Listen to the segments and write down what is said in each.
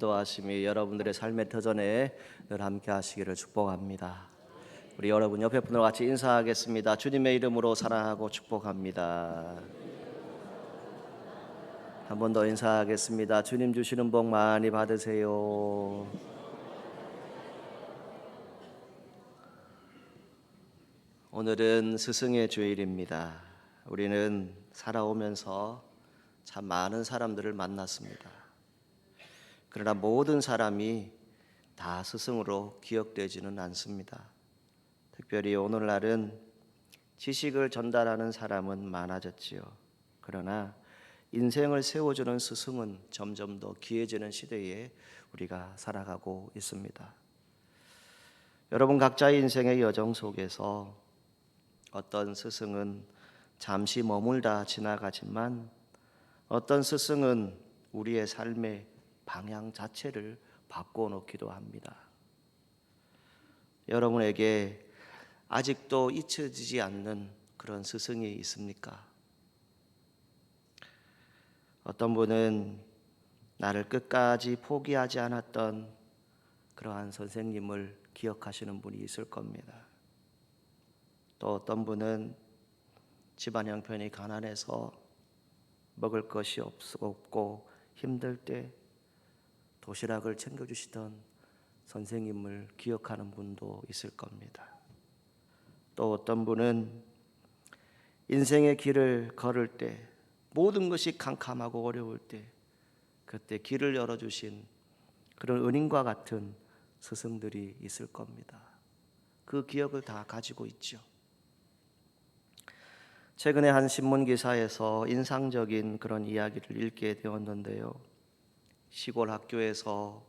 인도하심이 여러분들의 삶의 터전에 늘 함께 하시기를 축복합니다. 우리 여러분 옆에 분들과 같이 인사하겠습니다. 주님의 이름으로 사랑하고 축복합니다. 한 번 더 인사하겠습니다. 주님 주시는 복 많이 받으세요. 오늘은 스승의 주일입니다. 우리는 살아오면서 참 많은 사람들을 만났습니다. 그러나 모든 사람이 다 스승으로 기억되지는 않습니다. 특별히 오늘날은 지식을 전달하는 사람은 많아졌지요. 그러나 인생을 세워주는 스승은 점점 더 귀해지는 시대에 우리가 살아가고 있습니다. 여러분 각자의 인생의 여정 속에서 어떤 스승은 잠시 머물다 지나가지만 어떤 스승은 우리의 삶의 방향 자체를 바꿔놓기도 합니다. 여러분에게 아직도 잊혀지지 않는 그런 스승이 있습니까? 어떤 분은 나를 끝까지 포기하지 않았던 그러한 선생님을 기억하시는 분이 있을 겁니다. 또 어떤 분은 집안 형편이 가난해서 먹을 것이 없고 힘들 때 도시락을 챙겨주시던 선생님을 기억하는 분도 있을 겁니다. 또 어떤 분은 인생의 길을 걸을 때 모든 것이 캄캄하고 어려울 때 그때 길을 열어주신 그런 은인과 같은 스승들이 있을 겁니다. 그 기억을 다 가지고 있죠. 최근에 한 신문 기사에서 인상적인 그런 이야기를 읽게 되었는데요. 시골 학교에서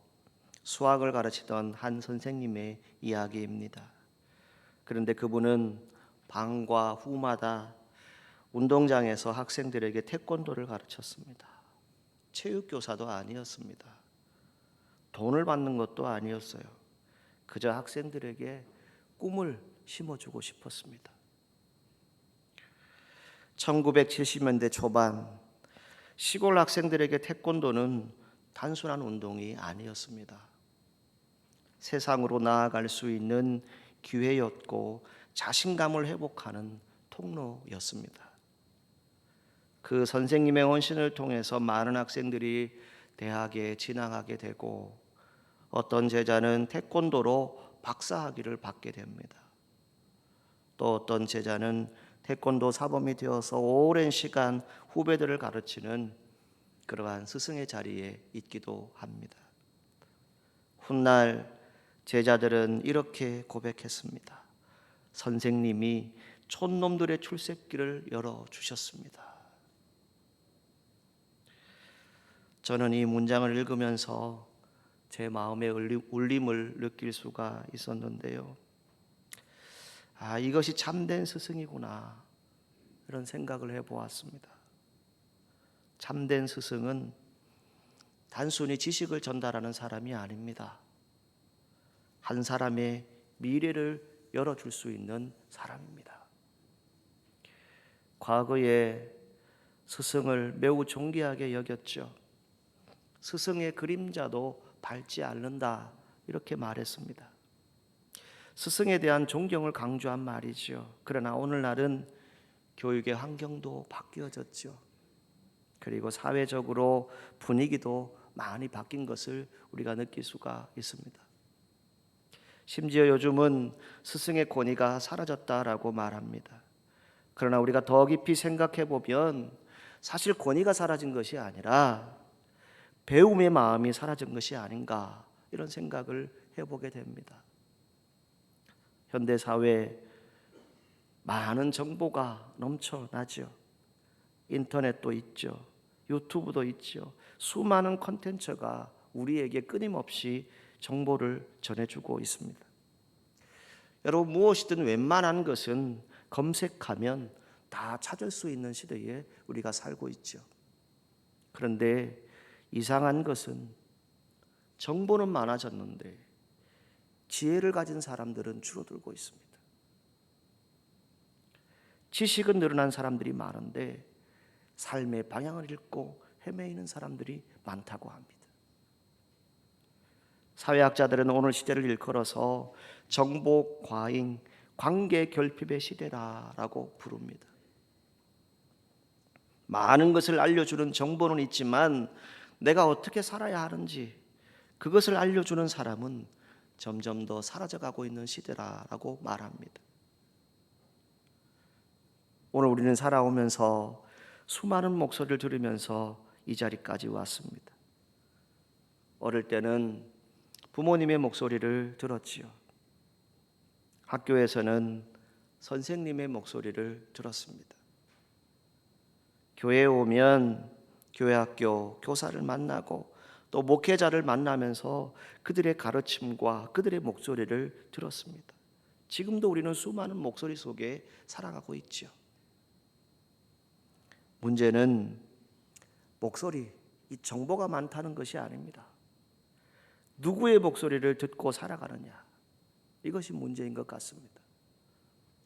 수학을 가르치던 한 선생님의 이야기입니다. 그런데 그분은 방과 후마다 운동장에서 학생들에게 태권도를 가르쳤습니다. 체육교사도 아니었습니다. 돈을 받는 것도 아니었어요. 그저 학생들에게 꿈을 심어주고 싶었습니다. 1970년대 초반 시골 학생들에게 태권도는 단순한 운동이 아니었습니다. 세상으로 나아갈 수 있는 기회였고 자신감을 회복하는 통로였습니다. 그 선생님의 헌신을 통해서 많은 학생들이 대학에 진학하게 되고 어떤 제자는 태권도로 박사학위를 받게 됩니다. 또 어떤 제자는 태권도 사범이 되어서 오랜 시간 후배들을 가르치는 그러한 스승의 자리에 있기도 합니다. 훗날 제자들은 이렇게 고백했습니다. 선생님이 촌놈들의 출세길을 열어주셨습니다. 저는 이 문장을 읽으면서 제 마음의 울림을 느낄 수가 있었는데요. 이것이 참된 스승이구나 이런 생각을 해보았습니다. 참된 스승은 단순히 지식을 전달하는 사람이 아닙니다. 한 사람의 미래를 열어줄 수 있는 사람입니다. 과거에 스승을 매우 존귀하게 여겼죠. 스승의 그림자도 밟지 않는다 이렇게 말했습니다. 스승에 대한 존경을 강조한 말이죠. 그러나 오늘날은 교육의 환경도 바뀌어졌죠. 그리고 사회적으로 분위기도 많이 바뀐 것을 우리가 느낄 수가 있습니다. 심지어 요즘은 스승의 권위가 사라졌다라고 말합니다. 그러나 우리가 더 깊이 생각해 보면 사실 권위가 사라진 것이 아니라 배움의 마음이 사라진 것이 아닌가 이런 생각을 해보게 됩니다. 현대 사회에 많은 정보가 넘쳐나죠. 인터넷도 있죠. 유튜브도 있죠. 수많은 콘텐츠가 우리에게 끊임없이 정보를 전해주고 있습니다. 여러분 무엇이든 웬만한 것은 검색하면 다 찾을 수 있는 시대에 우리가 살고 있죠. 그런데 이상한 것은 정보는 많아졌는데 지혜를 가진 사람들은 줄어들고 있습니다. 지식은 늘어난 사람들이 많은데 삶의 방향을 잃고 헤매이는 사람들이 많다고 합니다. 사회학자들은 오늘 시대를 일컬어서 정보 과잉, 관계 결핍의 시대라고 부릅니다. 많은 것을 알려주는 정보는 있지만 내가 어떻게 살아야 하는지 그것을 알려주는 사람은 점점 더 사라져가고 있는 시대라고 말합니다. 오늘 우리는 살아오면서 수많은 목소리를 들으면서 이 자리까지 왔습니다. 어릴 때는 부모님의 목소리를 들었지요. 학교에서는 선생님의 목소리를 들었습니다. 교회에 오면 교회 학교 교사를 만나고 또 목회자를 만나면서 그들의 가르침과 그들의 목소리를 들었습니다. 지금도 우리는 수많은 목소리 속에 살아가고 있죠. 문제는 목소리, 이 정보가 많다는 것이 아닙니다. 누구의 목소리를 듣고 살아가느냐, 이것이 문제인 것 같습니다.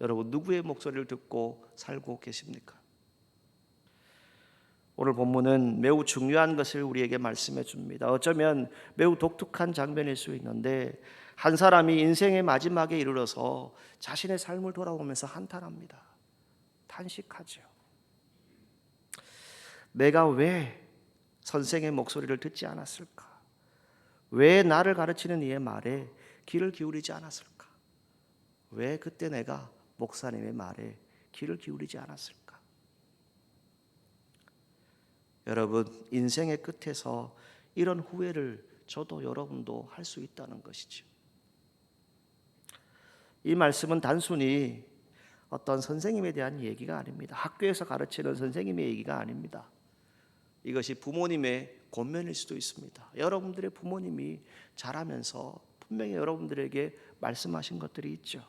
여러분, 누구의 목소리를 듣고 살고 계십니까? 오늘 본문은 매우 중요한 것을 우리에게 말씀해 줍니다. 어쩌면 매우 독특한 장면일 수 있는데 한 사람이 인생의 마지막에 이르러서 자신의 삶을 돌아보면서 한탄합니다. 탄식하죠. 내가 왜 선생의 목소리를 듣지 않았을까? 왜 나를 가르치는 이의 말에 귀를 기울이지 않았을까? 왜 그때 내가 목사님의 말에 귀를 기울이지 않았을까? 여러분, 인생의 끝에서 이런 후회를 저도 여러분도 할 수 있다는 것이죠. 이 말씀은 단순히 어떤 선생님에 대한 얘기가 아닙니다. 학교에서 가르치는 선생님의 얘기가 아닙니다. 이것이 부모님의 권면일 수도 있습니다. 여러분들의 부모님이 자라면서 분명히 여러분들에게 말씀하신 것들이 있죠.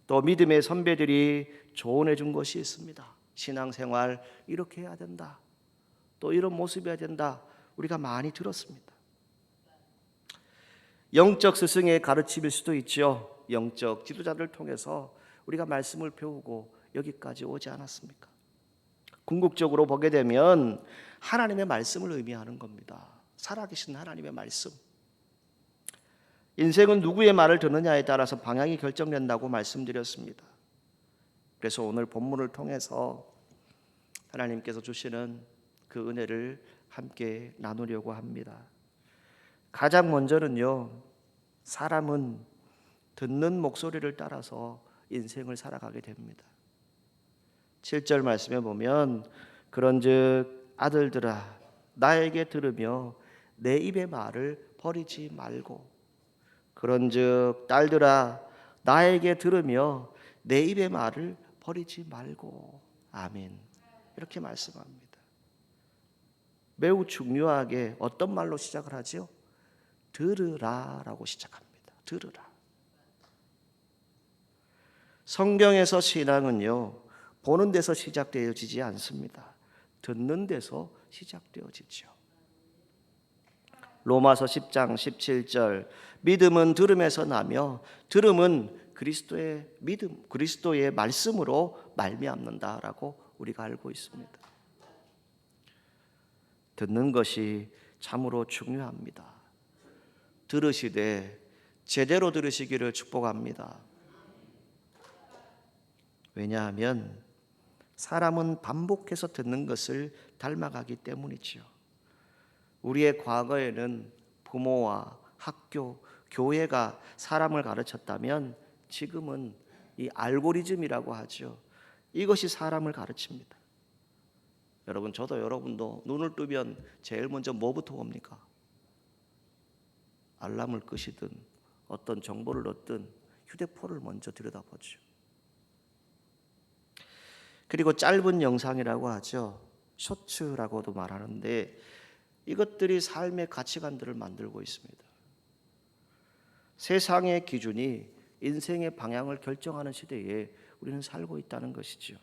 또 믿음의 선배들이 조언해 준 것이 있습니다. 신앙생활 이렇게 해야 된다. 또 이런 모습이어야 된다. 우리가 많이 들었습니다. 영적 스승의 가르침일 수도 있죠. 영적 지도자들을 통해서 우리가 말씀을 배우고 여기까지 오지 않았습니까? 궁극적으로 보게 되면 하나님의 말씀을 의미하는 겁니다. 살아계신 하나님의 말씀. 인생은 누구의 말을 듣느냐에 따라서 방향이 결정된다고 말씀드렸습니다. 그래서 오늘 본문을 통해서 하나님께서 주시는 그 은혜를 함께 나누려고 합니다. 가장 먼저는요, 사람은 듣는 목소리를 따라서 인생을 살아가게 됩니다. 7절 말씀에 보면 그런즉 아들들아 나에게 들으며 내 입의 말을 버리지 말고, 그런즉 딸들아 나에게 들으며 내 입의 말을 버리지 말고. 아멘. 이렇게 말씀합니다. 매우 중요하게 어떤 말로 시작을 하죠? 들으라라고 시작합니다. 들으라. 성경에서 신앙은요, 보는 데서 시작되어지지 않습니다. 듣는 데서 시작되어지죠. 로마서 10장 17절 믿음은 들음에서 나며 들음은 그리스도의 믿음, 그리스도의 말씀으로 말미암는다라고 우리가 알고 있습니다. 듣는 것이 참으로 중요합니다. 들으시되 제대로 들으시기를 축복합니다. 왜냐하면 사람은 반복해서 듣는 것을 닮아가기 때문이지요. 우리의 과거에는 부모와 학교, 교회가 사람을 가르쳤다면 지금은 이 알고리즘이라고 하죠. 이것이 사람을 가르칩니다. 여러분, 저도 여러분도 눈을 뜨면 제일 먼저 뭐부터 봅니까? 알람을 끄시든 어떤 정보를 얻든 휴대폰을 먼저 들여다보죠. 그리고 짧은 영상이라고 하죠. 쇼츠라고도 말하는데 이것들이 삶의 가치관들을 만들고 있습니다. 세상의 기준이 인생의 방향을 결정하는 시대에 우리는 살고 있다는 것이죠.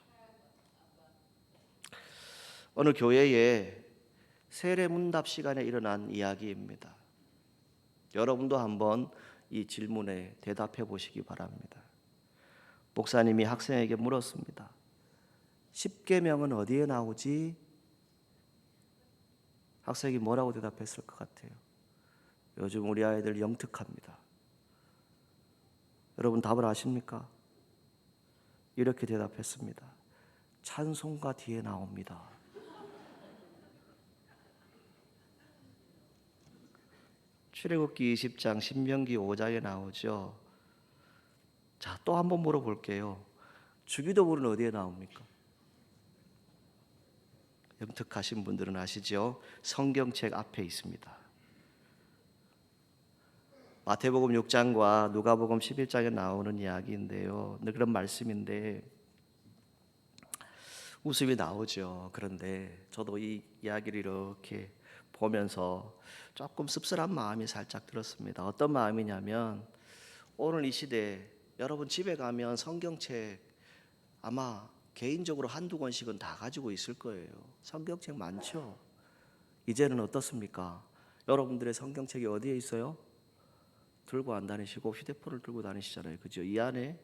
어느 교회에 세례문답 시간에 일어난 이야기입니다. 여러분도 한번 이 질문에 대답해 보시기 바랍니다. 목사님이 학생에게 물었습니다. 10계명은 어디에 나오지? 학생이 뭐라고 대답했을 것 같아요? 요즘 우리 아이들 영특합니다. 여러분 답을 아십니까? 이렇게 대답했습니다. 찬송가 뒤에 나옵니다. 출애굽기 20장 신명기 5장에 나오죠. 자, 또 한번 물어볼게요. 주기도문은 어디에 나옵니까? 영특하신 분들은 아시죠? 성경책 앞에 있습니다. 마태복음 6장과 누가복음 11장에 나오는 이야기인데요. 그런 말씀인데 웃음이 나오죠. 그런데 저도 이 이야기를 이렇게 보면서 조금 씁쓸한 마음이 살짝 들었습니다. 어떤 마음이냐면 오늘 이 시대에 여러분 집에 가면 성경책 아마 개인적으로 한두 권씩은 다 가지고 있을 거예요. 성경책 많죠? 이제는 어떻습니까? 여러분들의 성경책이 어디에 있어요? 들고 안 다니시고 휴대폰을 들고 다니시잖아요. 그죠? 이 안에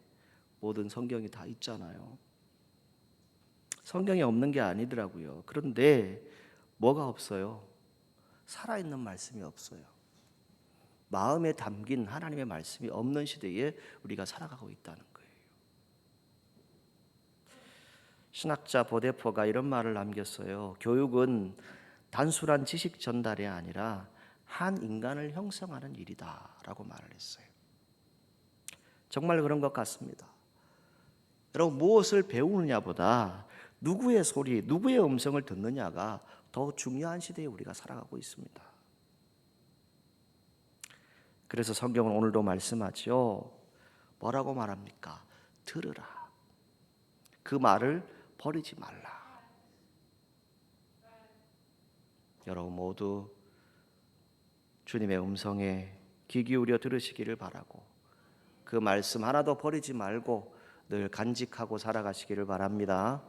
모든 성경이 다 있잖아요. 성경이 없는 게 아니더라고요. 그런데 뭐가 없어요? 살아있는 말씀이 없어요. 마음에 담긴 하나님의 말씀이 없는 시대에 우리가 살아가고 있다는 거예요. 신학자 보데퍼가 이런 말을 남겼어요. 교육은 단순한 지식 전달이 아니라 한 인간을 형성하는 일이다 라고 말을 했어요. 정말 그런 것 같습니다. 여러분 무엇을 배우느냐보다 누구의 소리, 누구의 음성을 듣느냐가 더 중요한 시대에 우리가 살아가고 있습니다. 그래서 성경은 오늘도 말씀하죠. 뭐라고 말합니까? 들으라. 그 말을 버리지 말라. 여러분 모두 주님의 음성에 귀 기울여 들으시기를 바라고 그 말씀 하나도 버리지 말고 늘 간직하고 살아가시기를 바랍니다.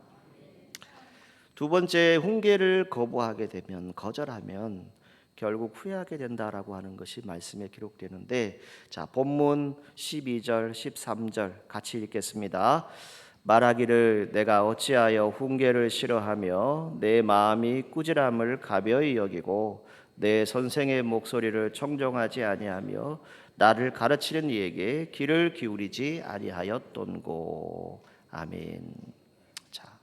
두 번째, 훈계를 거부하게 되면, 거절하면 결국 후회하게 된다라고 하는 것이 말씀에 기록되는데, 자, 본문 12절, 13절 같이 읽겠습니다. 말하기를 내가 어찌하여 훈계를 싫어하며 내 마음이 꾸지람을 가벼이 여기고 내 선생의 목소리를 청종하지 아니하며 나를 가르치는 이에게 귀를 기울이지 아니하였던고. 아멘. 자,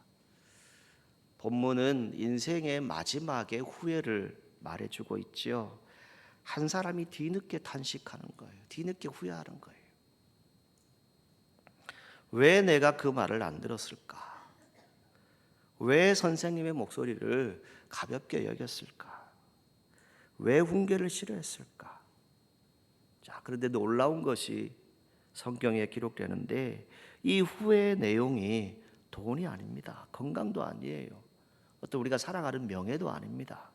본문은 인생의 마지막에 후회를 말해주고 있지요. 한 사람이 뒤늦게 탄식하는 거예요. 뒤늦게 후회하는 거예요. 왜 내가 그 말을 안 들었을까? 왜 선생님의 목소리를 가볍게 여겼을까? 왜 훈계를 싫어했을까? 자, 그런데 놀라운 것이 성경에 기록되는데 이 후회의 내용이 돈이 아닙니다. 건강도 아니에요. 어떤 우리가 살아가는 명예도 아닙니다.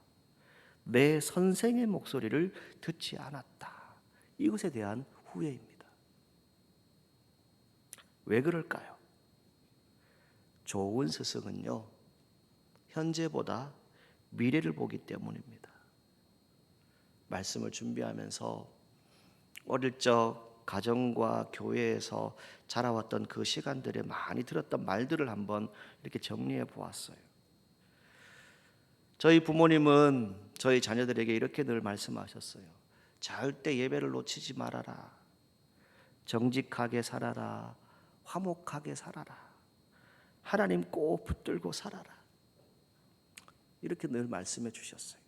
내 선생의 목소리를 듣지 않았다. 이것에 대한 후회입니다. 왜 그럴까요? 좋은 스승은요, 현재보다 미래를 보기 때문입니다. 말씀을 준비하면서 어릴 적 가정과 교회에서 자라왔던 그 시간들에 많이 들었던 말들을 한번 이렇게 정리해 보았어요. 저희 부모님은 저희 자녀들에게 이렇게 늘 말씀하셨어요. 절대 예배를 놓치지 말아라. 정직하게 살아라. 화목하게 살아라. 하나님 꼭 붙들고 살아라. 이렇게 늘 말씀해 주셨어요.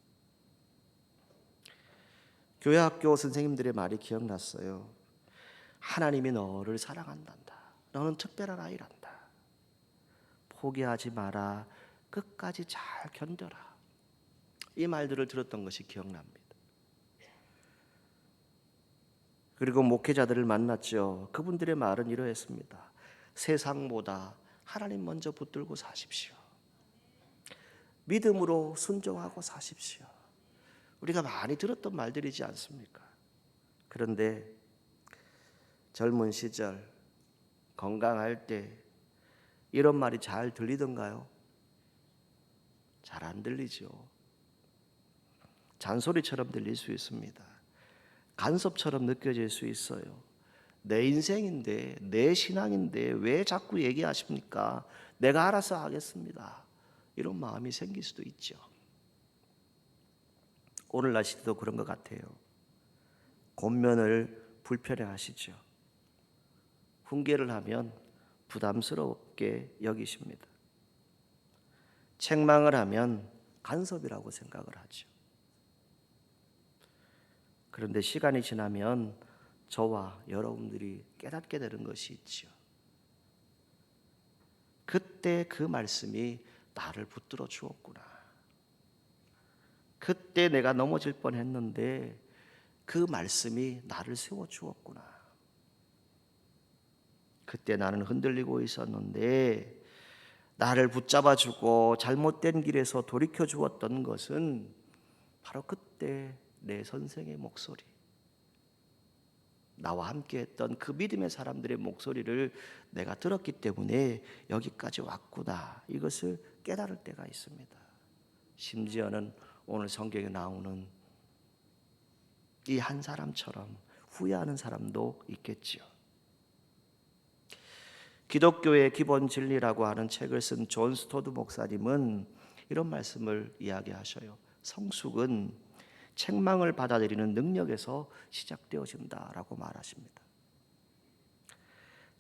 교회 학교 선생님들의 말이 기억났어요. 하나님이 너를 사랑한단다. 너는 특별한 아이란다. 포기하지 마라. 끝까지 잘 견뎌라. 이 말들을 들었던 것이 기억납니다. 그리고 목회자들을 만났죠. 그분들의 말은 이러했습니다. 세상보다 하나님 먼저 붙들고 사십시오. 믿음으로 순종하고 사십시오. 우리가 많이 들었던 말들이지 않습니까? 그런데 젊은 시절 건강할 때 이런 말이 잘 들리던가요? 잘 안 들리죠. 잔소리처럼 들릴 수 있습니다. 간섭처럼 느껴질 수 있어요. 내 인생인데, 내 신앙인데 왜 자꾸 얘기하십니까? 내가 알아서 하겠습니다. 이런 마음이 생길 수도 있죠. 오늘날 시대도 그런 것 같아요. 권면을 불편해하시죠. 훈계를 하면 부담스럽게 여기십니다. 책망을 하면 간섭이라고 생각을 하죠. 그런데 시간이 지나면 저와 여러분들이 깨닫게 되는 것이 있죠. 그때 그 말씀이 나를 붙들어 주었구나. 그때 내가 넘어질 뻔했는데 그 말씀이 나를 세워 주었구나. 그때 나는 흔들리고 있었는데 나를 붙잡아 주고 잘못된 길에서 돌이켜 주었던 것은 바로 그때 내 선생의 목소리, 나와 함께 했던 그 믿음의 사람들의 목소리를 내가 들었기 때문에 여기까지 왔구나. 이것을 깨달을 때가 있습니다. 심지어는 오늘 성경에 나오는 이 한 사람처럼 후회하는 사람도 있겠지요. 기독교의 기본 진리라고 하는 책을 쓴 존 스토드 목사님은 이런 말씀을 이야기하셔요. 성숙은 책망을 받아들이는 능력에서 시작되어진다라고 말하십니다.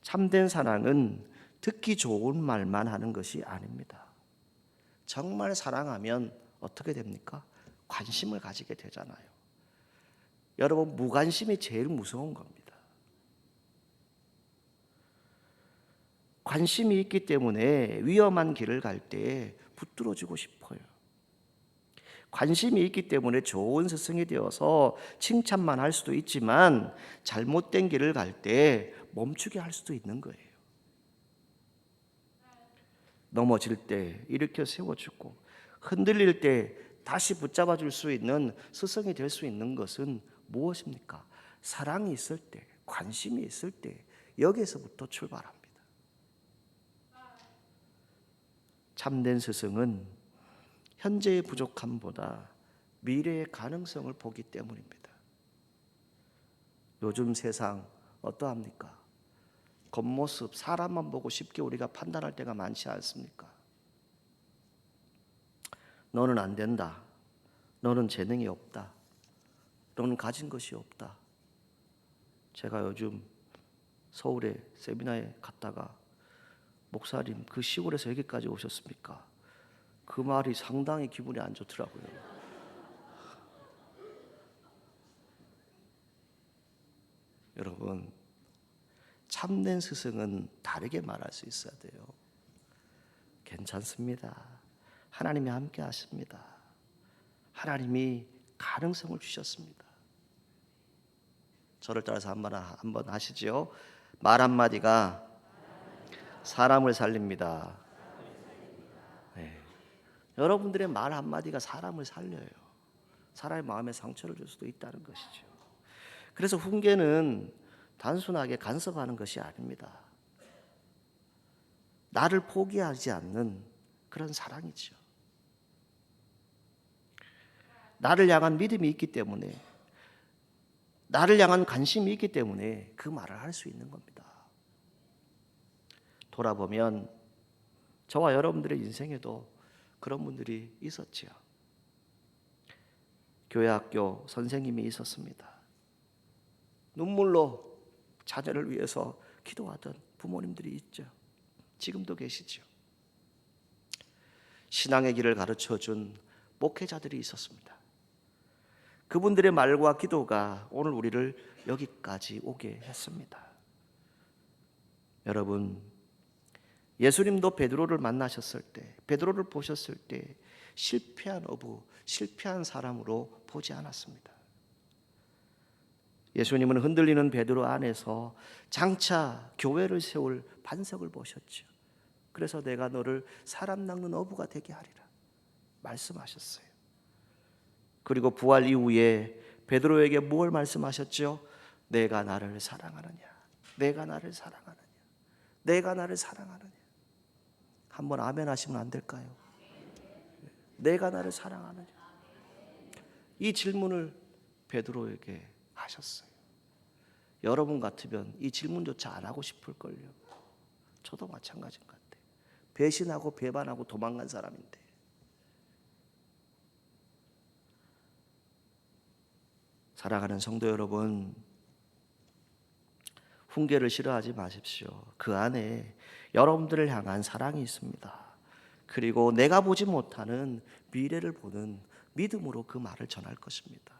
참된 사랑은 듣기 좋은 말만 하는 것이 아닙니다. 정말 사랑하면 어떻게 됩니까? 관심을 가지게 되잖아요. 여러분, 무관심이 제일 무서운 겁니다. 관심이 있기 때문에 위험한 길을 갈 때 붙들어주고 싶어요. 관심이 있기 때문에 좋은 스승이 되어서 칭찬만 할 수도 있지만 잘못된 길을 갈 때 멈추게 할 수도 있는 거예요. 넘어질 때 일으켜 세워주고 흔들릴 때 다시 붙잡아 줄 수 있는 스승이 될 수 있는 것은 무엇입니까? 사랑이 있을 때, 관심이 있을 때 여기에서부터 출발합니다. 참된 스승은 현재의 부족함보다 미래의 가능성을 보기 때문입니다. 요즘 세상 어떠합니까? 겉모습, 사람만 보고 쉽게 우리가 판단할 때가 많지 않습니까? 너는 안 된다. 너는 재능이 없다. 너는 가진 것이 없다. 제가 요즘 서울에 세미나에 갔다가 목사님, 그 시골에서 여기까지 오셨습니까? 그 말이 상당히 기분이 안 좋더라고요. 여러분, 참된 스승은 다르게 말할 수 있어야 돼요. 괜찮습니다. 하나님이 함께 하십니다. 하나님이 가능성을 주셨습니다. 저를 따라서 한번 하시죠. 말 한마디가 사람을 살립니다. 네. 여러분들의 말 한마디가 사람을 살려요. 사람의 마음에 상처를 줄 수도 있다는 것이죠. 그래서 훈계는 단순하게 간섭하는 것이 아닙니다. 나를 포기하지 않는 그런 사랑이죠. 나를 향한 믿음이 있기 때문에, 나를 향한 관심이 있기 때문에 그 말을 할 수 있는 겁니다. 돌아보면 저와 여러분들의 인생에도 그런 분들이 있었지요. 교회 학교 선생님이 있었습니다. 눈물로 자녀를 위해서 기도하던 부모님들이 있죠. 지금도 계시죠. 신앙의 길을 가르쳐준 목회자들이 있었습니다. 그분들의 말과 기도가 오늘 우리를 여기까지 오게 했습니다. 여러분, 예수님도 베드로를 만나셨을 때, 베드로를 보셨을 때 실패한 어부, 실패한 사람으로 보지 않았습니다. 예수님은 흔들리는 베드로 안에서 장차 교회를 세울 반석을 보셨죠. 그래서 내가 너를 사람 낚는 어부가 되게 하리라 말씀하셨어요. 그리고 부활 이후에 베드로에게 무엇을 말씀하셨죠? 내가 나를 사랑하느냐, 내가 나를 사랑하느냐, 내가 나를 사랑하느냐. 한번 아멘 하시면 안 될까요? 내가 나를 사랑하느냐. 이 질문을 베드로에게 하셨어요. 여러분 같으면 이 질문조차 안 하고 싶을걸요. 저도 마찬가지인 것 같아요. 배신하고 배반하고 도망간 사람인데. 사랑하는 성도 여러분, 훈계를 싫어하지 마십시오. 그 안에 여러분들을 향한 사랑이 있습니다. 그리고 내가 보지 못하는 미래를 보는 믿음으로 그 말을 전할 것입니다.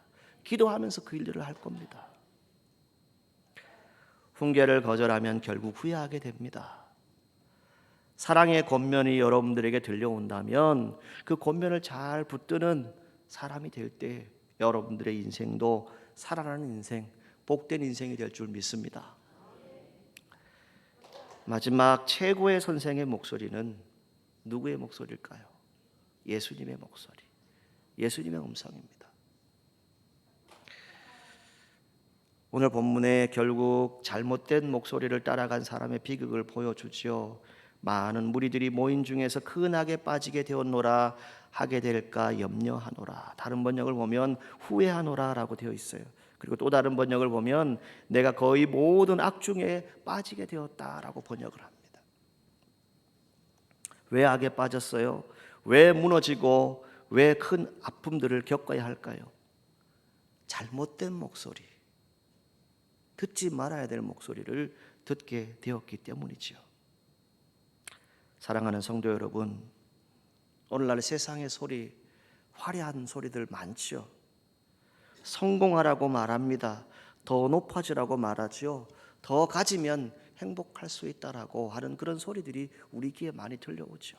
기도하면서 그 일들을 할 겁니다. 훈계를 거절하면 결국 후회하게 됩니다. 사랑의 권면이 여러분들에게 들려온다면 그 권면을 잘 붙드는 사람이 될 때 여러분들의 인생도 살아나는 인생, 복된 인생이 될 줄 믿습니다. 마지막 최고의 선생의 목소리는 누구의 목소리일까요? 예수님의 목소리, 예수님의 음성입니다. 오늘 본문에 결국 잘못된 목소리를 따라간 사람의 비극을 보여주지요. 많은 무리들이 모인 중에서 큰 악에 빠지게 되었노라. 하게 될까 염려하노라. 다른 번역을 보면 후회하노라 라고 되어 있어요. 그리고 또 다른 번역을 보면 내가 거의 모든 악 중에 빠지게 되었다라고 번역을 합니다. 왜 악에 빠졌어요? 왜 무너지고 왜 큰 아픔들을 겪어야 할까요? 잘못된 목소리, 듣지 말아야 될 목소리를 듣게 되었기 때문이지요. 사랑하는 성도 여러분, 오늘날 세상의 소리, 화려한 소리들 많지요. 성공하라고 말합니다. 더 높아지라고 말하지요. 더 가지면 행복할 수 있다라고 하는 그런 소리들이 우리 귀에 많이 들려오죠.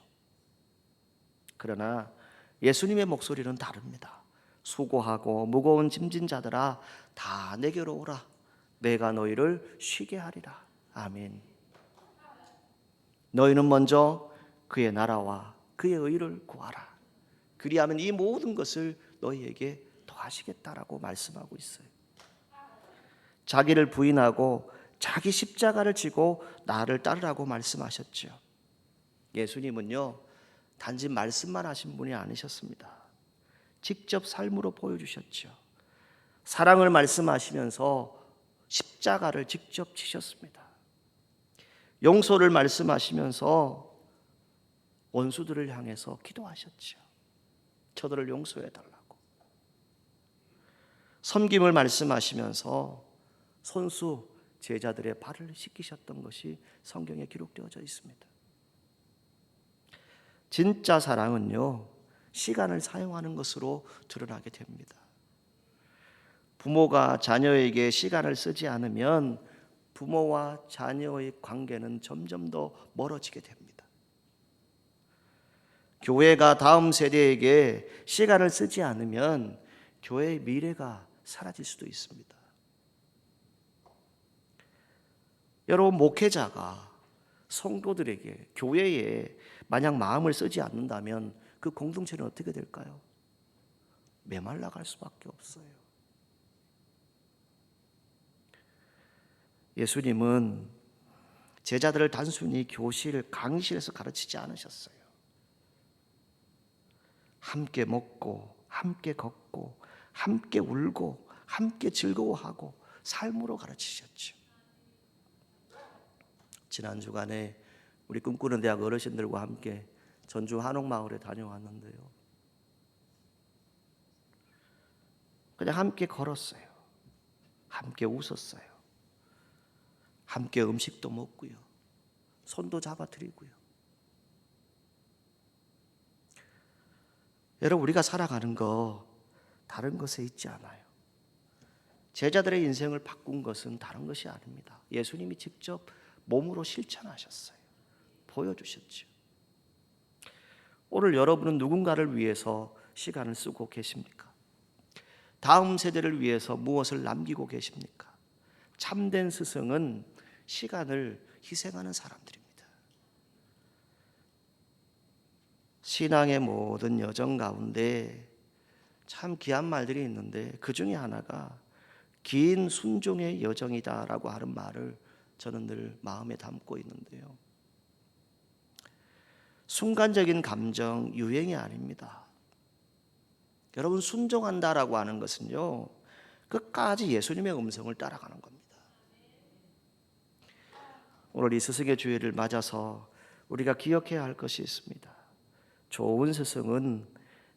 그러나 예수님의 목소리는 다릅니다. 수고하고 무거운 짐진 자들아 다 내게로 오라. 내가 너희를 쉬게 하리라. 아멘. 너희는 먼저 그의 나라와 그의 의를 구하라. 그리하면 이 모든 것을 너희에게 더하시겠다라고 말씀하고 있어요. 자기를 부인하고 자기 십자가를 지고 나를 따르라고 말씀하셨죠. 예수님은요, 단지 말씀만 하신 분이 아니셨습니다. 직접 삶으로 보여주셨죠. 사랑을 말씀하시면서 십자가를 직접 지셨습니다. 용서를 말씀하시면서 원수들을 향해서 기도하셨죠. 저들을 용서해 달라고. 섬김을 말씀하시면서 손수 제자들의 발을 씻기셨던 것이 성경에 기록되어져 있습니다. 진짜 사랑은요, 시간을 사용하는 것으로 드러나게 됩니다. 부모가 자녀에게 시간을 쓰지 않으면 부모와 자녀의 관계는 점점 더 멀어지게 됩니다. 교회가 다음 세대에게 시간을 쓰지 않으면 교회의 미래가 사라질 수도 있습니다. 여러분, 목회자가 성도들에게, 교회에 만약 마음을 쓰지 않는다면 그 공동체는 어떻게 될까요? 메말라갈 수밖에 없어요. 예수님은 제자들을 단순히 교실, 강의실에서 가르치지 않으셨어요. 함께 먹고, 함께 걷고, 함께 울고, 함께 즐거워하고 삶으로 가르치셨죠. 지난 주간에 우리 꿈꾸는 대학 어르신들과 함께 전주 한옥마을에 다녀왔는데요. 그냥 함께 걸었어요. 함께 웃었어요. 함께 음식도 먹고요. 손도 잡아드리고요. 여러분, 우리가 살아가는 거 다른 것에 있지 않아요. 제자들의 인생을 바꾼 것은 다른 것이 아닙니다. 예수님이 직접 몸으로 실천하셨어요. 보여주셨죠. 오늘 여러분은 누군가를 위해서 시간을 쓰고 계십니까? 다음 세대를 위해서 무엇을 남기고 계십니까? 참된 스승은 시간을 희생하는 사람들입니다. 신앙의 모든 여정 가운데 참 귀한 말들이 있는데 그 중에 하나가 긴 순종의 여정이다라고 하는 말을 저는 늘 마음에 담고 있는데요. 순간적인 감정, 유행이 아닙니다. 여러분, 순종한다라고 하는 것은요, 끝까지 예수님의 음성을 따라가는 겁니다. 오늘 이 스승의 주일을 맞아서 우리가 기억해야 할 것이 있습니다. 좋은 스승은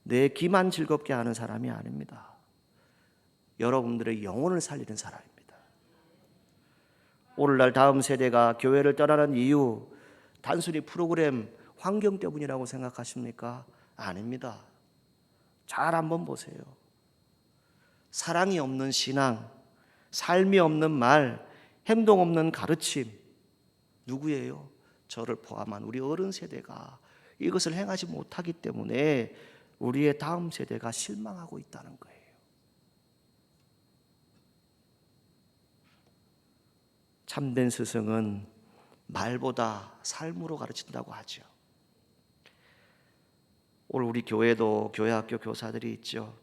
내 귀만 즐겁게 하는 사람이 아닙니다. 여러분들의 영혼을 살리는 사람입니다. 오늘날 다음 세대가 교회를 떠나는 이유 단순히 프로그램 환경 때문이라고 생각하십니까? 아닙니다. 잘 한번 보세요. 사랑이 없는 신앙, 삶이 없는 말, 행동 없는 가르침, 누구예요? 저를 포함한 우리 어른 세대가 이것을 행하지 못하기 때문에 우리의 다음 세대가 실망하고 있다는 거예요. 참된 스승은 말보다 삶으로 가르친다고 하죠. 오늘 우리 교회도 교회학교 교사들이 있죠.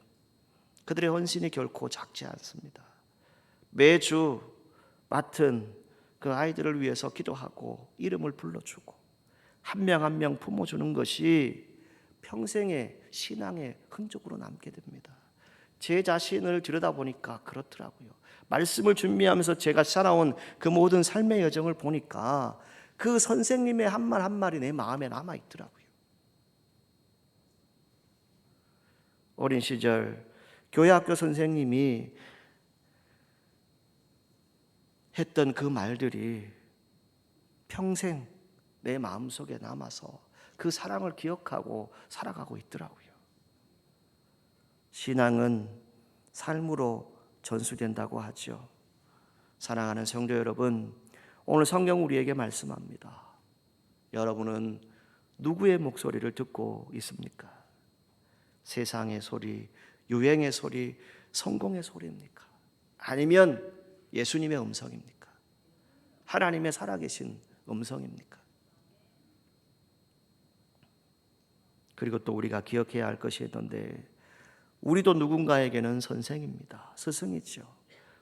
그들의 헌신이 결코 작지 않습니다. 매주 맡은 그 아이들을 위해서 기도하고 이름을 불러주고 한 명 한 명 품어주는 것이 평생의 신앙의 흔적으로 남게 됩니다. 제 자신을 들여다보니까 그렇더라고요. 말씀을 준비하면서 제가 살아온 그 모든 삶의 여정을 보니까 그 선생님의 한 말 한 말이 내 마음에 남아있더라고요. 어린 시절 교회학교 선생님이 했던 그 말들이 평생 내 마음속에 남아서 그 사랑을 기억하고 살아가고 있더라고요. 신앙은 삶으로 전수된다고 하죠. 사랑하는 성도 여러분, 오늘 성경 우리에게 말씀합니다. 여러분은 누구의 목소리를 듣고 있습니까? 세상의 소리, 유행의 소리, 성공의 소리입니까? 아니면 예수님의 음성입니까? 하나님의 살아계신 음성입니까? 그리고 또 우리가 기억해야 할 것이 있는데 우리도 누군가에게는 선생입니다. 스승이죠.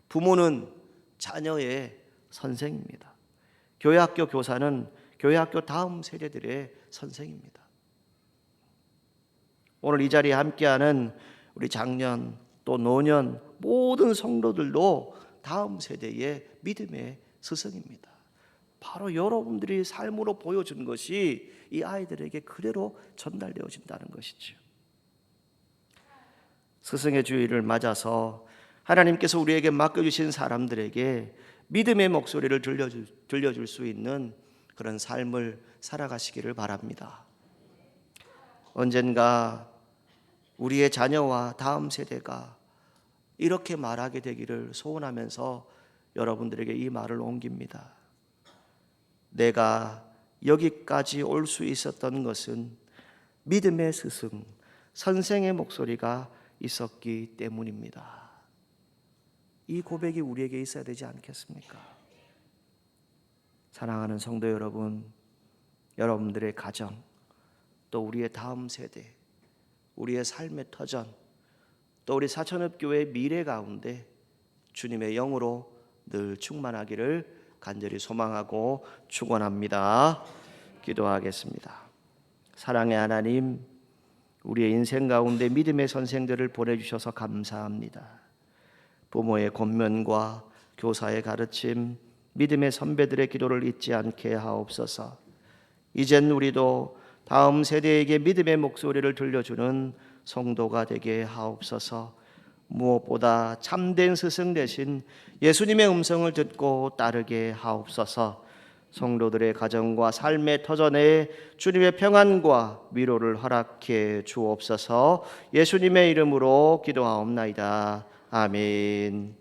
부모는 자녀의 선생입니다. 교회학교 교사는 교회학교 다음 세대들의 선생입니다. 오늘 이 자리에 함께하는 우리 장년 또 노년 모든 성도들도 다음 세대의 믿음의 스승입니다. 바로 여러분들이 삶으로 보여준 것이 이 아이들에게 그대로 전달되어진다는 것이죠. 스승의 주일을 맞아서 하나님께서 우리에게 맡겨주신 사람들에게 믿음의 목소리를 들려줄 수 있는 그런 삶을 살아가시기를 바랍니다. 언젠가 우리의 자녀와 다음 세대가 이렇게 말하게 되기를 소원하면서 여러분들에게 이 말을 옮깁니다. 내가 여기까지 올 수 있었던 것은 믿음의 스승, 선생의 목소리가 있었기 때문입니다. 이 고백이 우리에게 있어야 되지 않겠습니까? 사랑하는 성도 여러분, 여러분들의 가정, 또 우리의 다음 세대, 우리의 삶의 터전, 또 우리 사천읍교회의 미래 가운데 주님의 영으로 늘 충만하기를 간절히 소망하고 축원합니다. 기도하겠습니다. 사랑의 하나님, 우리의 인생 가운데 믿음의 선생들을 보내주셔서 감사합니다. 부모의 권면과 교사의 가르침, 믿음의 선배들의 기도를 잊지 않게 하옵소서. 이젠 우리도 다음 세대에게 믿음의 목소리를 들려주는 성도가 되게 하옵소서. 무엇보다 참된 스승 되신 예수님의 음성을 듣고 따르게 하옵소서. 성도들의 가정과 삶의 터전에 주님의 평안과 위로를 허락해 주옵소서. 예수님의 이름으로 기도하옵나이다. 아멘.